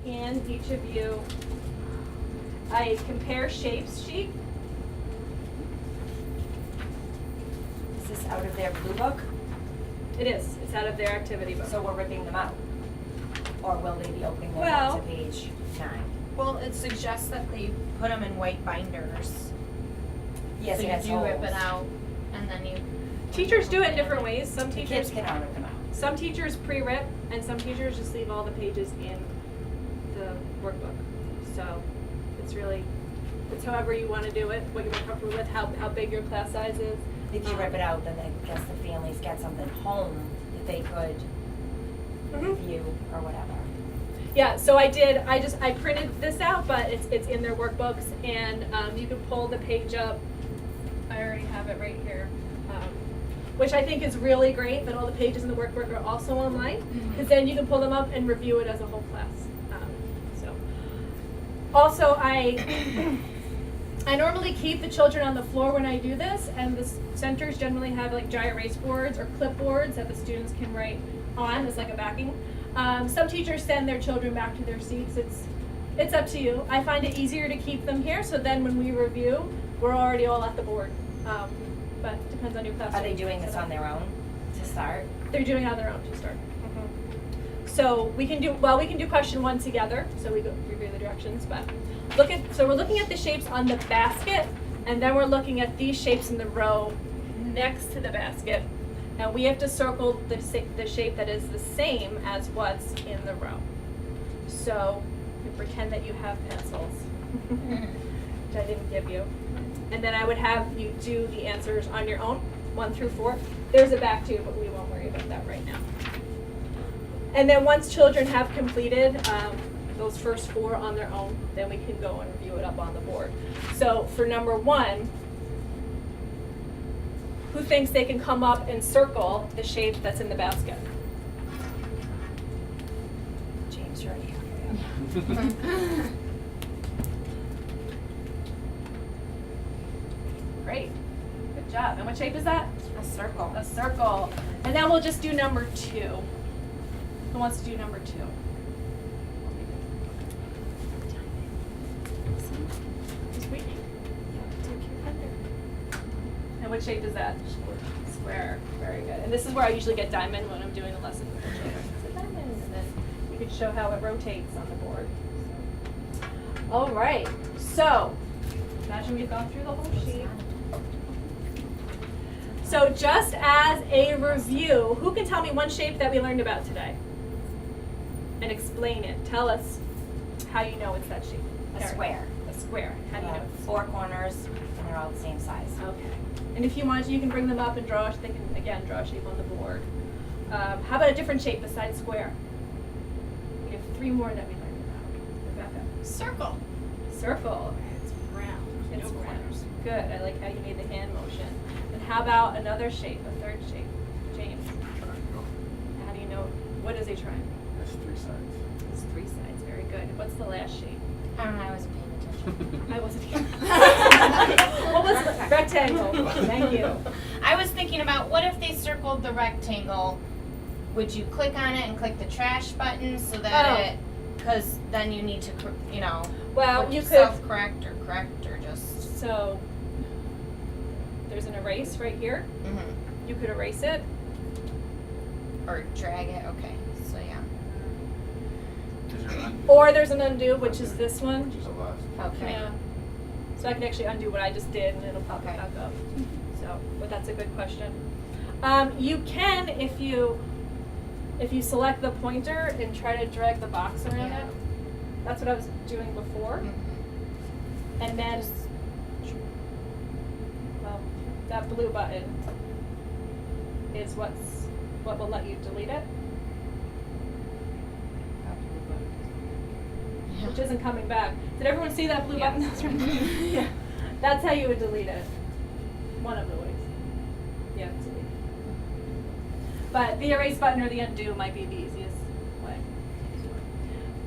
hand each of you a compare shapes sheet. Is this out of their blue book? It is. It's out of their activity book. So we're ripping them out? Or will they be opening them Well- up to page 9? Well, it suggests that they put them in white binders. Yes, So it you has do rip holes. it out, and then you. Teachers do it in different ways. Some The teachers kids cannot rip them out. Some teachers pre-rip, and some teachers just leave all the pages in the workbook. So it's however you want to do it, what you're more comfortable with, how big your class size is. If you rip it out, then I guess the families get something home that they could review or whatever. Yeah, so I printed this out, but it's in their workbooks, and you can pull the page up. I already have it right here. Which I think is really great that all the pages in the workbook are also online, because then you can pull them up and review it as a whole class. Also, I normally keep the children on the floor when I do this, and the centers generally have like dry erase boards or clipboards that the students can write on as like a backing. Some teachers send their children back to their seats. It's up to you. I find it easier to keep them here, so then when we review, we're already all at the board. But it depends on your class. Are they doing this on their own to start? They're doing it on their own to start. So we can do question 1 together. So we go review the directions, but we're looking at the shapes on the basket, and then we're looking at these shapes in the row next to the basket, and we have to circle the shape that is the same as what's in the row. So you pretend that you have pencils, which I didn't give you. And then I would have you do the answers on your own, 1 through 4. There's a back too, but we won't worry about that right now. And then once children have completed those first 4 on their own, then we can go and review it up on the board. So for number 1, who thinks they can come up and circle the shape that's in the basket? James, you're already Great. Good job. And what shape is that? A circle. A circle. And then we'll just do number 2. Who wants to do number 2? Just waiting. And what shape is that? Square. Very good. And this is where I usually get diamond when I'm doing a lesson with the children. It's a diamond. And then you can show how it rotates on the board. All right. So imagine we've gone through the whole sheet. So just as a review, who can tell me one shape that we learned about today? And explain it. Tell us how you know it's that shape. A square. A square. How do you know? 4 corners, and they're all the same size. Okay. And if you want, you can bring them up and draw. They can again draw a shape on the board. How about a different shape besides square? We have 3 more that we learned about. Rebecca. Circle. Circle. It's round. It's round. Good. I like how you made the hand motion. And how about another shape, a third shape? James. Triangle. How do you know what is a triangle? Has 3 sides. It's 3 sides. Very good. What's the last shape? I don't know, I wasn't paying attention. I wasn't here. What was the rectangle? Thank you. I was thinking about what if they circled the rectangle? Would you click on it and click the trash button so that because then you need to, Well, you could. self-correct or correct or just. So there's an erase right here. Mm-hmm. You could erase it. Or drag it. Okay. So yeah. Is there an undo? Or there's an undo, which is this one. Which is the last. Okay. Yeah. So I can actually undo what I just did and it'll pop it Okay. back up. So, but that's a good question. You can, if you select the pointer and try to drag the box around Yeah. it. That's what I was doing before. Mm-hmm. And then, well, that blue button is what will let you delete it, which isn't coming back. Did everyone see that blue Yeah. button? That's right. Yeah. That's how you would delete it. One of the ways. Yeah, delete. But the erase button or the undo might be the easiest way.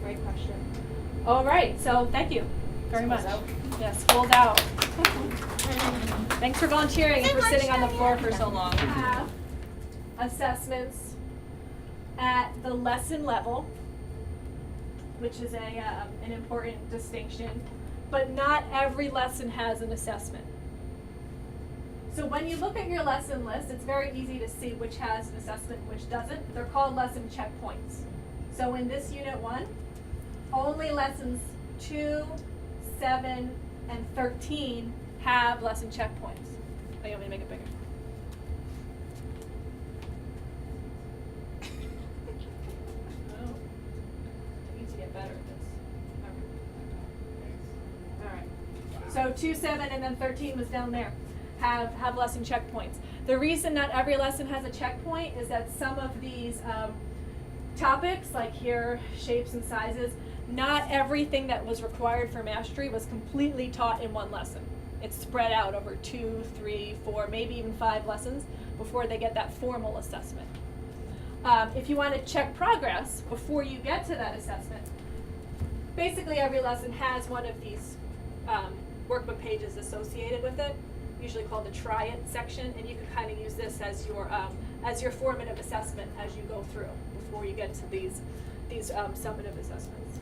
Great question. All right, so thank you very much. School's out. Yeah, school's out. Thanks for volunteering and for sitting on the floor for so long. We have assessments at the lesson level. which is an important distinction, but not every lesson has an assessment. So when you look at your lesson list, it's very easy to see which has an assessment and which doesn't. They're called lesson checkpoints. So in this unit 1, only lessons 2, 7, and 13 have lesson checkpoints. Oh, you want me to make it bigger? Oh, I need to get better at this. All right. So 2, 7, and then 13 was down there. Have lesson checkpoints. The reason not every lesson has a checkpoint is that some of these topics, like here, shapes and sizes, not everything that was required for mastery was completely taught in one lesson. It's spread out over 2, 3, 4, maybe even 5 lessons before they get that formal assessment. If you want to check progress before you get to that assessment, basically every lesson has one of these workbook pages associated with it, usually called the try it section, and you can kind of use this as your formative assessment as you go through before you get to these summative assessments.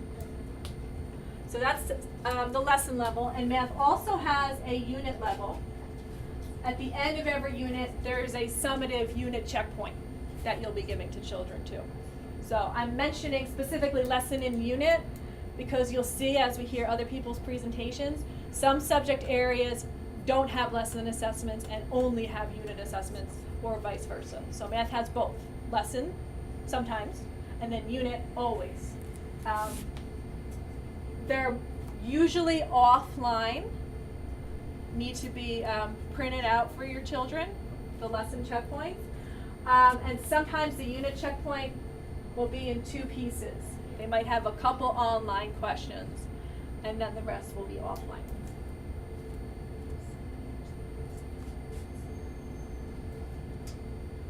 So that's the lesson level, and math also has a unit level. At the end of every unit, there's a summative unit checkpoint that you'll be giving to children too. So I'm mentioning specifically lesson and unit because you'll see as we hear other people's presentations, some subject areas don't have lesson assessments and only have unit assessments, or vice versa. So math has both, lesson sometimes, and then unit always. They're usually offline, need to be printed out for your children, the lesson checkpoints. And sometimes the unit checkpoint will be in 2 pieces. They might have a couple online questions, and then the rest will be offline.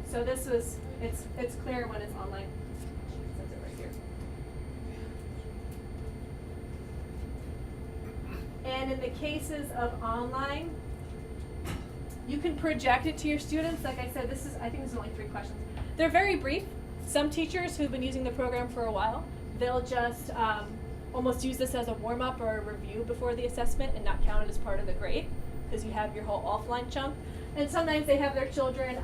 So this was, it's clear when it's online. It says it right here. And in the cases of online, you can project it to your students. Like I said, I think this is only 3 questions. They're very brief. Some teachers who've been using the program for a while, they'll just almost use this as a warm-up or a review before the assessment and not count it as part of the grade because you have your whole offline chunk. And sometimes they have their children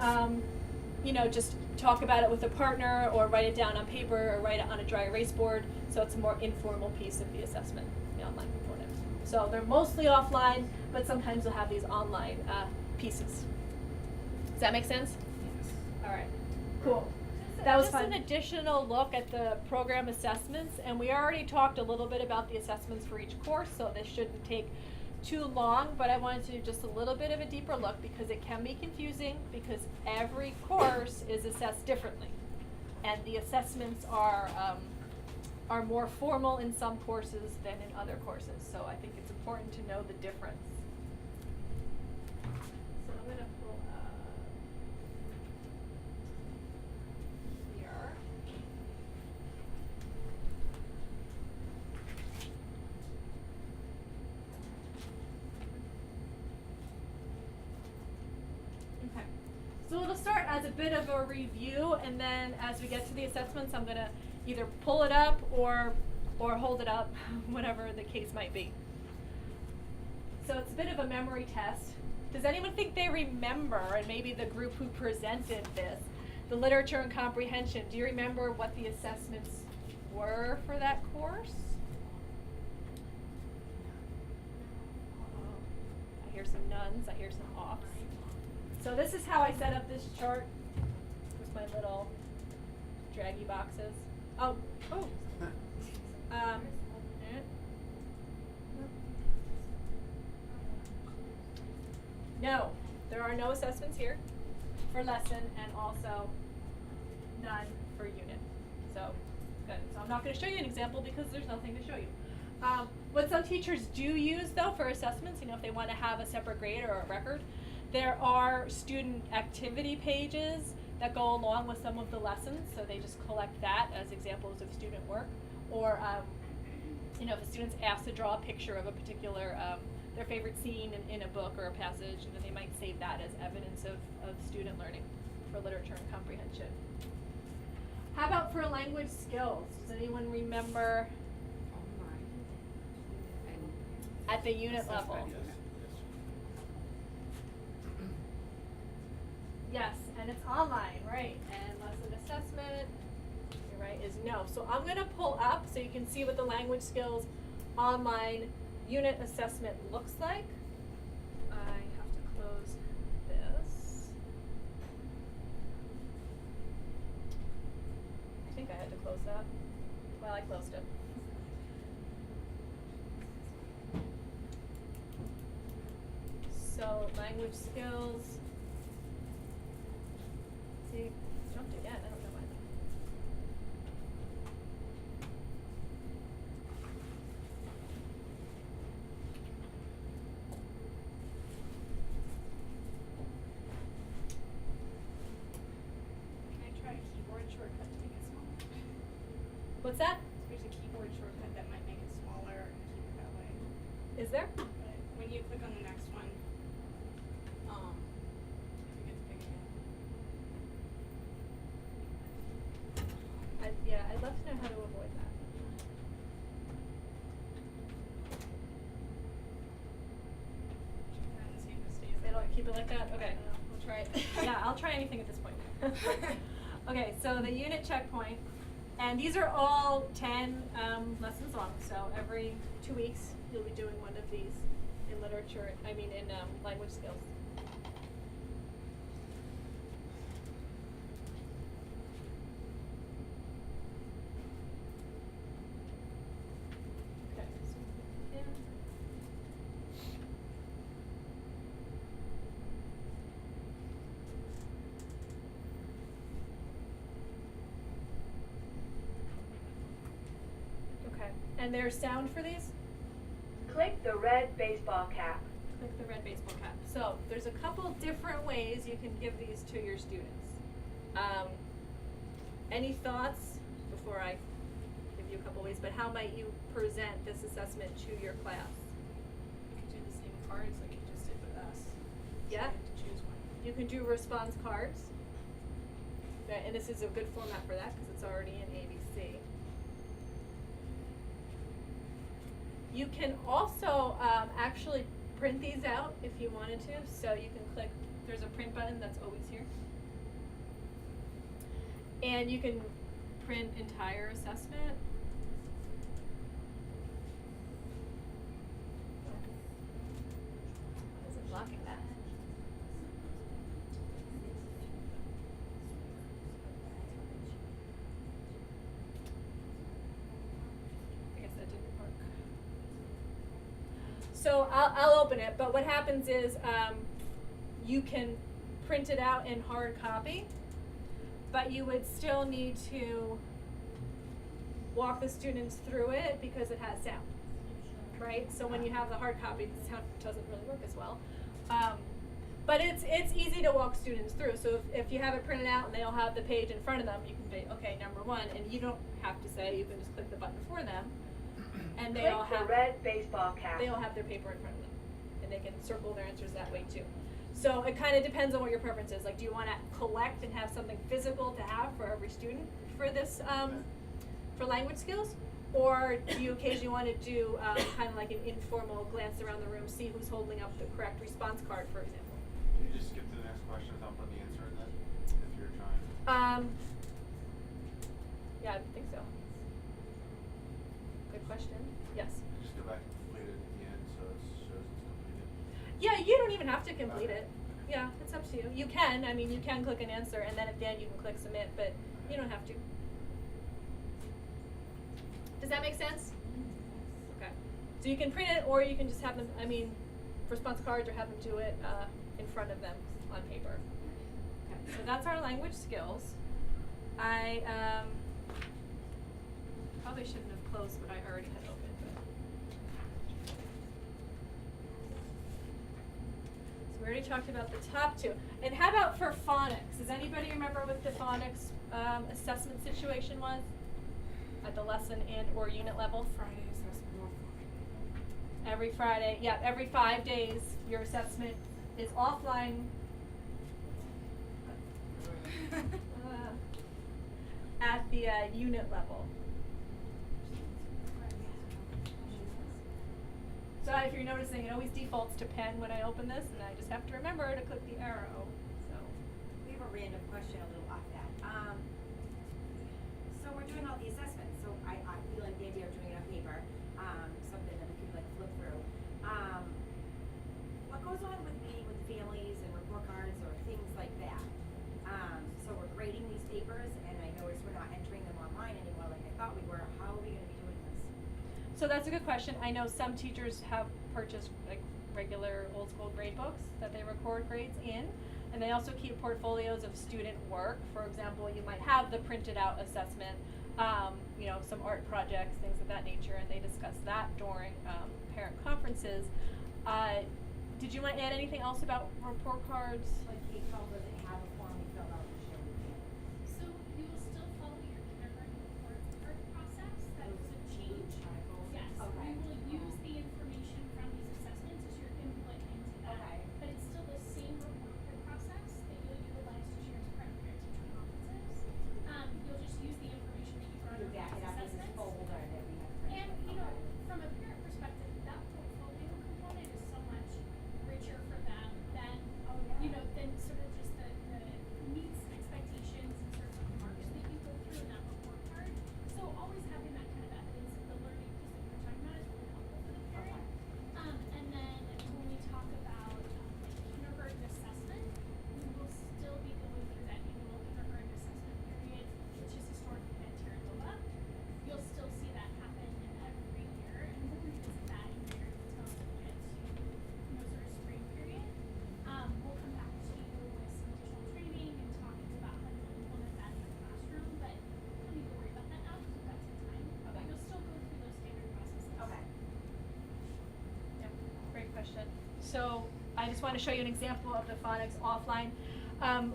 just talk about it with a partner or write it down on paper or write it on a dry erase board. So it's a more informal piece of the assessment, the online component. So they're mostly offline, but sometimes they'll have these online pieces. Does that make sense? Yes. All right, cool. That was just an additional look at the program assessments, and we already talked a little bit about the assessments for each course, so this shouldn't take too long, but I wanted to do just a little bit of a deeper look because it can be confusing because every course is assessed differently, and the assessments are more formal in some courses than in other courses, so I think it's important to know the difference. So I'm going to pull up here. Okay, so it'll start as a bit of a review, and then as we get to the assessments, I'm going to either pull it up or hold it up, whatever the case might be. So it's a bit of a memory test. Does anyone think they remember, and maybe the group who presented this, the literature and comprehension, do you remember what the assessments were for that course? I hear some nones, I hear some offs. So this is how I set up this chart with my little draggy boxes. Oh. No, there are no assessments here for lesson and also none for unit. So, good. So I'm not going to show you an example because there's nothing to show you. What some teachers do use though for assessments, if they want to have a separate grade or a record, there are student activity pages that go along with some of the lessons, so they just collect that as examples of student work. Or, if a student's asked to draw a picture of a particular, their favorite scene in a book or a passage, they might save that as evidence of student learning for literature and comprehension. How about for language skills? Does anyone remember at the unit level. Yes. Yes, and it's online, right? And lesson assessment, you're right, is no. So I'm gonna pull up so you can see what the language skills online unit assessment looks like. I have to close this. I think I had to close that. Well, I closed it. So language skills. See, jumped again. I don't know why. Can I try a keyboard shortcut to make it smaller? What's that? There's a keyboard shortcut that might make it smaller and keep it that way. Is there? But when you click on the next one, if it gets big again. Yeah, I'd love to know how to avoid that. Check that and see if it stays that It'll way. keep it like that? Okay. I don't know. We'll try it. Yeah, I'll try anything at this point. Okay, so the unit checkpoint, and these are all 10 lessons long. So every 2 weeks, you'll be doing one of these in literature. I mean, in language skills. Okay. So yeah. Okay. And there's sound for these? Click the red baseball cap. Click the red baseball cap. So there's a couple different ways you can give these to your students. Any thoughts before I give you a couple ways, but how might you present this assessment to your class? You could do the same cards like you just did with us. So Yeah? you have to choose one. You can do response cards. Okay, and this is a good format for that because it's already in ABC. You can also actually print these out if you wanted to. So you can click, there's a print button that's always here. And you can print entire assessment. Why is it blocking that? I guess that didn't work. So I'll open it, but what happens is you can print it out in hard copy, but you would still need to walk the students through it because it has sound, right? So when you have the hard copy, the sound doesn't really work as well. But it's easy to walk students through. So if you have it printed out and they all have the page in front of them, you can say, okay, number one, and you don't have to say, you can just click the button for them. And they all Click the have red baseball cap. they all have their paper in front of them, and they can circle their answers that way too. So it kind of depends on what your preference is. Like, do you want to collect and have something physical to have for every student for this, for language skills? Or do you occasionally want to do kind of like an informal glance around the room, see who's holding up the correct response card, for example? Can you just skip to the next question without putting the answer in then, if you're trying? Yeah, I think so. Good question. Yes. Just go back and complete it at the end so it shows it's completed. Yeah, you don't even have to complete it. Yeah, it's up to you. You can, I mean, you can click an answer and then at the end you can click submit, but you don't have to. Does that make sense? Okay. So you can print it or you can just have them, I mean, response cards or have them do it in front of them on paper. Okay, so that's our language skills. I probably shouldn't have closed what I already had opened, but. So we already talked about the top two. And how about for phonics? Does anybody remember what the phonics assessment situation was? At the lesson and or unit level? Friday assessment. Every Friday, yeah, every 5 days, your assessment is offline at the unit level. So if you're noticing, it always defaults to pen when I open this, and I just have to remember to click the arrow, so. We have a random question a little off that. So we're doing all the assessments, so I feel like the idea of doing it on paper, something that we could like flip through. What goes on with meeting with families and report cards or things like that? So we're grading these papers, and I noticed we're not entering them online anymore like I thought we were. How are we gonna be doing this? So that's a good question. I know some teachers have purchased like regular old school grade books that they record grades in. And they also keep portfolios of student work. For example, you might have the printed out assessment, you know, some art projects, things of that nature, and they discuss that during parent conferences. Did you want to add anything else about report cards? Like K-12 doesn't have a form we fill out to share with families. So you will still follow your kindergarten report card process, that Those is a change. articles? Yes, Okay. we will use the information from these assessments as your input into that. Okay. But it's still the same report card process that you'll utilize to share as part of your teacher conferences. You'll just use the information that you brought You up back from it up in these this assessments. folder that we have. And, you know, from a parent perspective, that portfolio component is so much richer for them than, you know, than sort of just the needs, expectations, and sort of marks that you go through in that report card. So always having that kind of evidence of the learning piece that we're talking about is really helpful for the parent. And then when we talk about like kindergarten assessment, we will still be going through that annual kindergarten assessment period, which is historically been Terranova. You'll still see that happen every year, and we'll revisit that in greater detail as we get to, you know, sort of spring period. We'll come back to you with some additional training and talking about how to implement that in the classroom, but you don't need to worry about that now because we've got some time. But Okay. you'll still go through those standard processes. Okay. Yeah, great question. So I just want to show you an example of the phonics offline.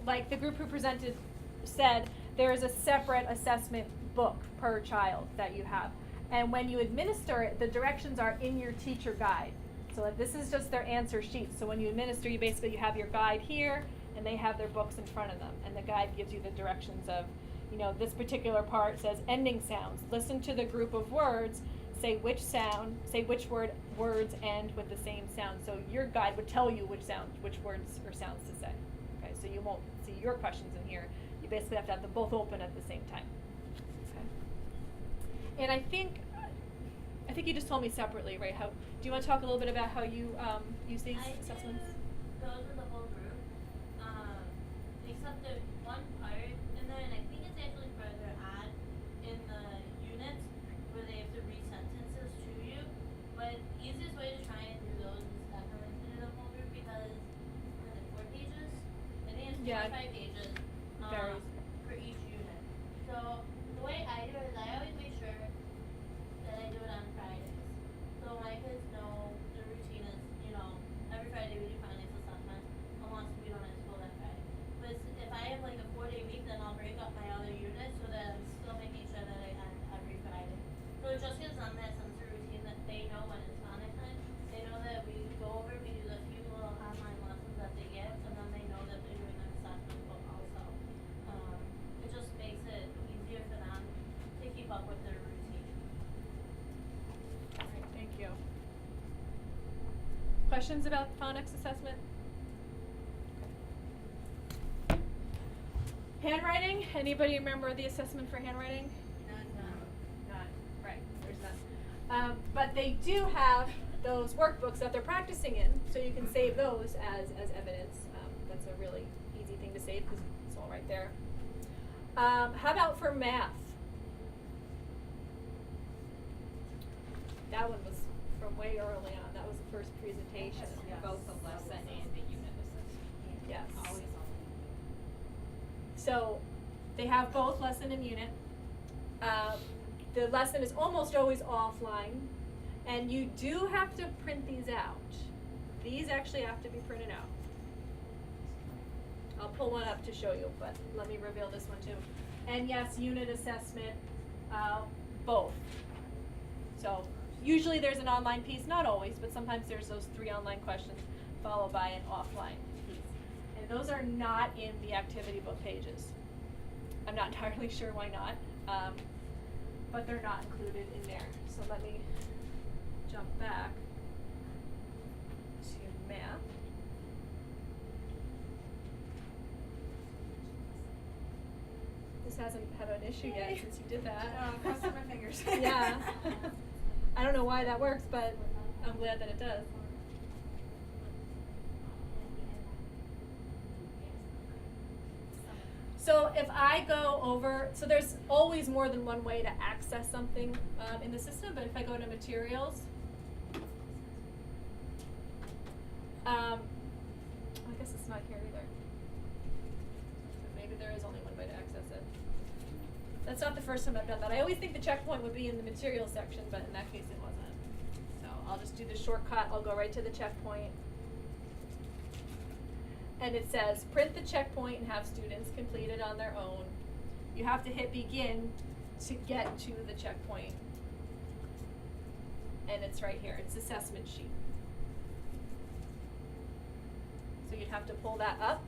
Like the group who presented said, there is a separate assessment book per child that you have. And when you administer it, the directions are in your teacher guide. So like, this is just their answer sheet. So when you administer, you basically you have your guide here, and they have their books in front of them. And the guide gives you the directions of, you know, this particular part says ending sounds. Listen to the group of words, say which words end with the same sound. So your guide would tell you which words or sounds to say. Okay, so you won't see your questions in here. You basically have to have them both open at the same time. Okay. And I think you just told me separately, right? How do you want to talk a little bit about how you use these assessments? Those with the whole group, except the one part in there, and I think it's actually further on in the units where they have to read sentences to you. But easiest way to try and do those is definitely to do the whole group because what is it, 4 pages? I think it's 45 Yeah. pages Varies. for each unit. So the way I do it is I always make sure that I do it on Fridays. So my kids know the routine is, you know, every Friday we do phonics assessment, unless we don't have school that Friday. But if I have like a 4-day week, then I'll break up my other units so that I'm still making sure that I end every Friday. So it just gives them that sense of routine that they know when it's phonics time. They know that we go over, we do the few little online lessons that they get, and then they know that they're doing their assessment book also. It just makes it easier for them to keep up with their routine. All right, thank you. Questions about phonics assessment? Handwriting? Anybody remember the assessment for handwriting? None. Right, there's none. But they do have those workbooks that they're practicing in, so you can save those as evidence. That's a really easy thing to save because it's all right there. How about for math? That one was from way early on. That was the first presentation. Yes. Both the lesson and the unit assessment. Yes. Always on. So they have both lesson and unit. The lesson is almost always offline, and you do have to print these out. These actually have to be printed out. I'll pull one up to show you, but let me reveal this one too. And yes, unit assessment, both. So usually there's an online piece, not always, but sometimes there's those 3 online questions followed by an offline piece. And those are not in the activity book pages. I'm not entirely sure why not, but they're not included in there. So let me jump back. math. This hasn't had an issue yet Yay. since you did that. Crossing my fingers. Yeah. I don't know why that works, but I'm glad that it does. So if I go over, so there's always more than one way to access something in the system, but if I go to materials, I guess it's not here either. Maybe there is only one way to access it. That's not the first time I've done that. I always think the checkpoint would be in the materials section, but in that case it wasn't. So I'll just do the shortcut. I'll go right to the checkpoint. And it says print the checkpoint and have students complete it on their own. You have to hit begin to get to the checkpoint. And it's right here. It's assessment sheet. So you'd have to pull that up.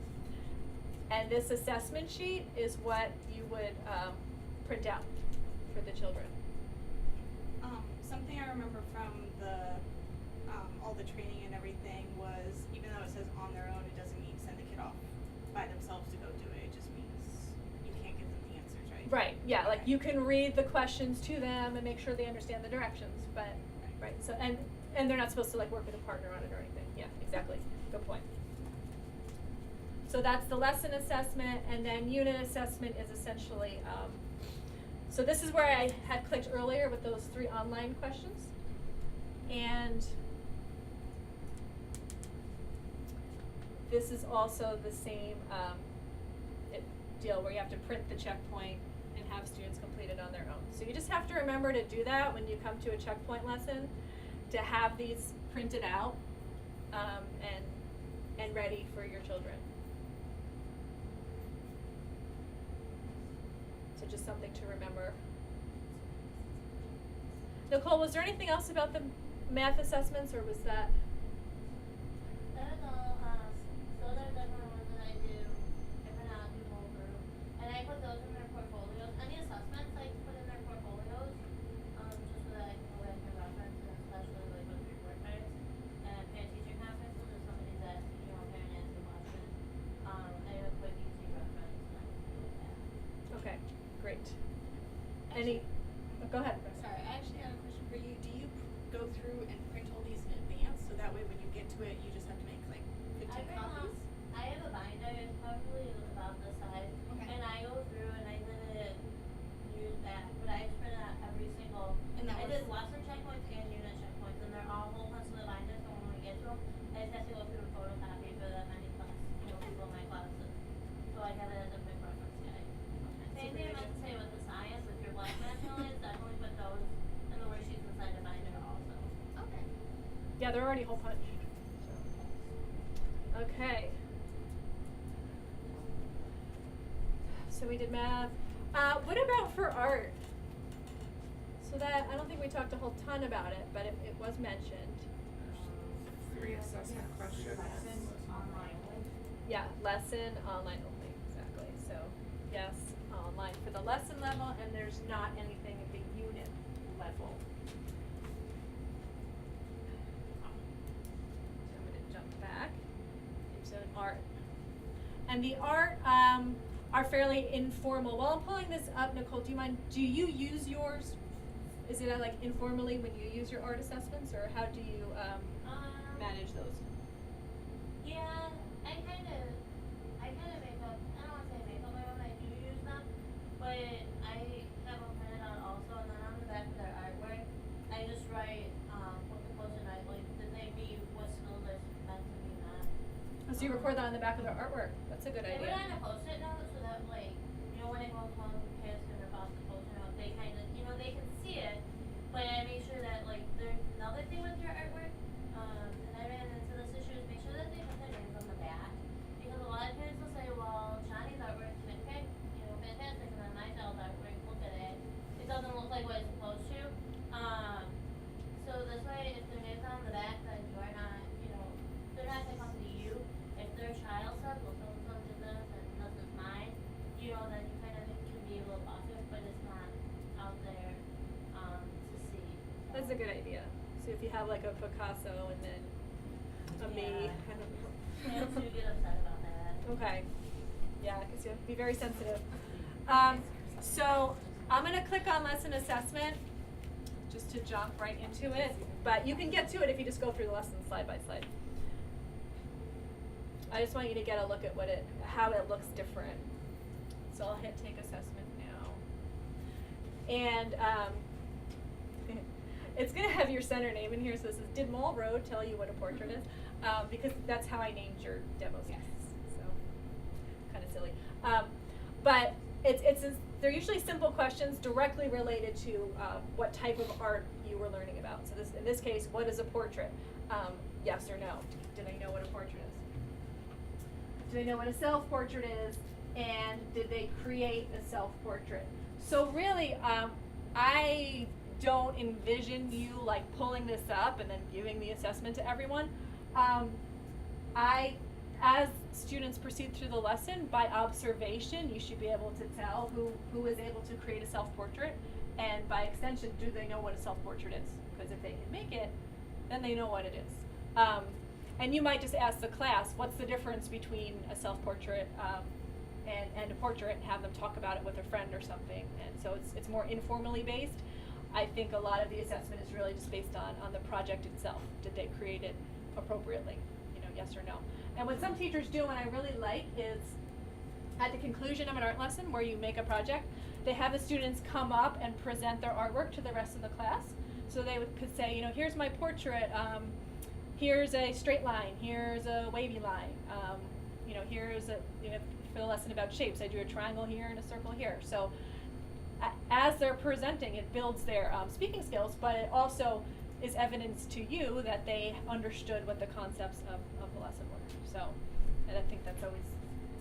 And this assessment sheet is what you would print out for the children. Something I remember from the all the training and everything was, even though it says on their own, it doesn't mean send the kid off by themselves to go do it. It just means you can't give them the answers, right? Right, yeah, like Okay. you can read the questions to them and make sure they understand the directions, but, right, so, and they're not supposed to like work with a partner on it or anything, yeah, exactly, good point. So that's the lesson assessment, and then unit assessment is essentially, so this is where I had clicked earlier with those 3 online questions. And this is also the same deal where you have to print the checkpoint and have students complete it on their own. So you just have to remember to do that when you come to a checkpoint lesson, to have these printed out and ready for your children. So just something to remember. Nicole, was there anything else about the math assessments, or was that? I don't know, those are different ones that I do, if I not do whole group, and I put those in their portfolios, any assessments I put in their portfolios, just so that I can go back and reference, and especially like with report cards, and parent teacher conferences, if somebody's asking, you know, parent asks a question, I have a quick easy reference, and I can do with that. Okay, great. Any, go ahead. Sorry, I actually have a question for you. Do you go through and print all these in advance so that way when you get to it, you just have to make like 15 I bring copies? I have a binder, it's probably about this size, Okay. and I go through and I didn't use that, but I just print out every single, And that I was- did lesson checkpoints and unit checkpoints, and they're all whole parts of the binder, so when we get to them, I just have to go through and photocopy for that many class, people in my classes. So I have it as a quick reference guide. Same thing I meant to say with the science, with your black math knowledge, definitely put those in the worksheets inside the binder also. Okay. Yeah, they're already hole punch. So. Okay. So we did math. What about for art? So that, I don't think we talked a whole ton about it, but it was mentioned. 3 assessment questions. Yeah, lesson, online only, exactly. So, yes, online for the lesson level, and there's not anything at the unit level. So I'm gonna jump back into art. And the art are fairly informal. While I'm pulling this up, Nicole, do you use yours? Is it like informally when you use your art assessments, or how do you manage those? Yeah, I kind of make up, I don't want to say make up my own, I do use them, but I have them printed out also, and then on the back of their artwork, I just write, what the post-it note, like, did they meet what skills I meant to be met. Oh, so you record that on the back of their artwork. That's a good I put idea. it on a post-it note, so that, like, when it goes home, kids can rip off the post-it note, they kind of, they can see it, but I make sure that, like, another thing with your artwork, and I ran into this issue, is make sure that they put their names on the back, because a lot of parents will say, well, Johnny's artwork is fantastic, and then my child's artwork, look at it, it doesn't look like what it's supposed to, so this way, if their name's on the back, then you're not, they're not gonna come to you. If their child says, well, so-and-so did this, and this is mine, then you kind of can be able to block it, but it's not out there, to see. That's a good idea. So if you have like a Picasso and then a me. Yeah. I don't know. Parents do get upset about that. Okay. Yeah, because you have to be very sensitive. So I'm gonna click on lesson assessment just to jump right into it, but you can get to it if you just go through the lesson slide by slide. I just want you to get a look at how it looks different. So I'll hit take assessment now. And it's gonna have your center name in here, so this is, did Mall Road tell you what a portrait is? Because that's how I named your demo students, so kind of silly. But they're usually simple questions directly related to what type of art you were learning about. So in this case, what is a portrait? Yes or no? Did I know what a portrait is? Did I know what a self-portrait is? And did they create a self-portrait? So really, I don't envision you like pulling this up and then giving the assessment to everyone. As students proceed through the lesson, by observation, you should be able to tell who is able to create a self-portrait, and by extension, do they know what a self-portrait is? Because if they can make it, then they know what it is. And you might just ask the class, what's the difference between a self-portrait and a portrait, and have them talk about it with a friend or something. And so it's more informally based. I think a lot of the assessment is really just based on the project itself. Did they create it appropriately? You know, yes or no. And what some teachers do, and I really like, is at the conclusion of an art lesson where you make a project, they have the students come up and present their artwork to the rest of the class. So they could say, you know, here's my portrait, here's a straight line, here's a wavy line, you know, here's for the lesson about shapes, I drew a triangle here and a circle here. So as they're presenting, it builds their speaking skills, but it also is evidence to you that they understood what the concepts of the lesson were. So, and I think that's always,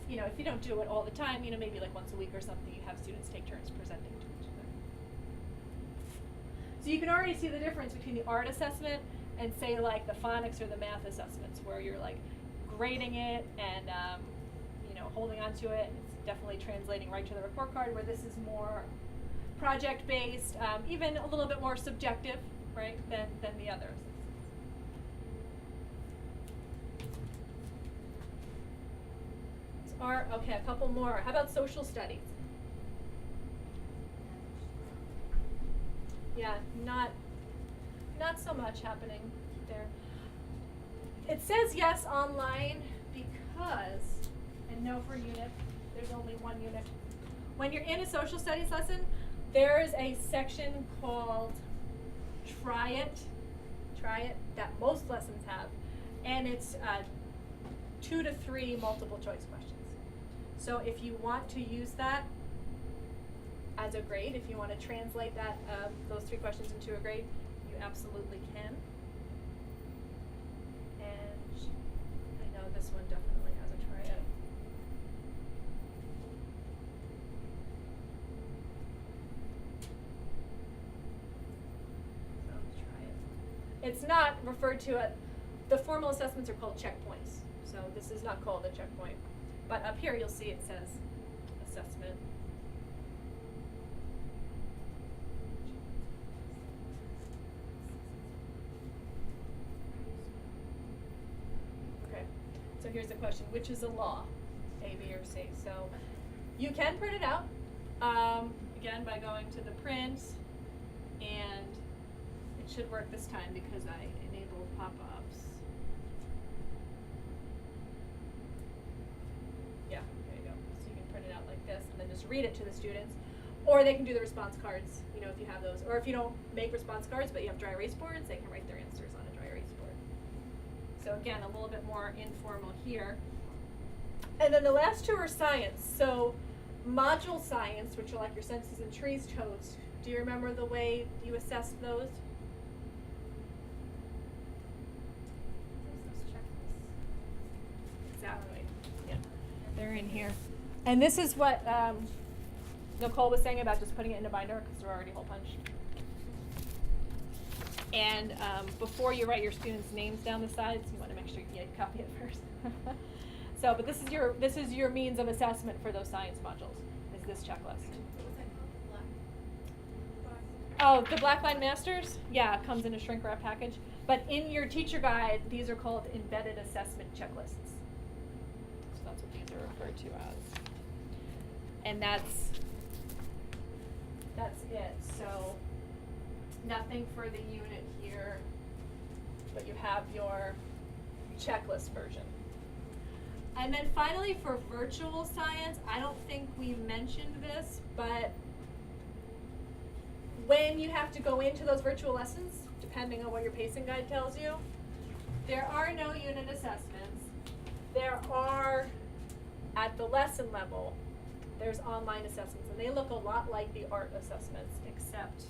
you know, if you don't do it all the time, you know, maybe like once a week or something, you have students take turns presenting to each other. So you can already see the difference between the art assessment and say like the phonics or the math assessments, where you're like grading it and, you know, holding on to it. It's definitely translating right to the report card, where this is more project-based, even a little bit more subjective, right, than the others. Okay, a couple more. How about social studies? Yeah, not so much happening there. It says yes online because, and no for unit, there's only one unit. When you're in a social studies lesson, there's a section called Try It, that most lessons have, and it's 2 to 3 multiple choice questions. So if you want to use that as a grade, if you want to translate that those 3 questions into a grade, you absolutely can. And I know this one definitely has a Try It. So Try It. It's not referred to the formal assessments are called checkpoints. So this is not called a checkpoint. But up here you'll see it says assessment. Okay, so here's the question, which is a law, A, B, or C? So you can print it out, again, by going to the print, and it should work this time because I enabled pop-ups. Yeah, there you go. So you can print it out like this and then just read it to the students. Or they can do the response cards, you know, if you have those. Or if you don't make response cards but you have dry erase boards, they can write their answers on a dry erase board. So again, a little bit more informal here. And then the last 2 are science. So module science, which are like your senses and trees, toads. Do you remember the way you assessed those? Exactly. Yeah, they're in here. And this is what Nicole was saying about just putting it in a binder because they're already hole punched. And before you write your students' names down the sides, you want to make sure you copy it first. So, but this is your means of assessment for those science modules. Is this checklist? Oh, the Blackline Masters? Yeah, it comes in a shrink wrap package. But in your teacher guide, these are called embedded assessment checklists. So that's what these are referred to as. And that's it. So nothing for the unit here, but you have your checklist version. And then finally for virtual science, I don't think we mentioned this, but when you have to go into those virtual lessons, depending on what your pacing guide tells you, there are no unit assessments. There are, at the lesson level, there's online assessments, and they look a lot like the art assessments, except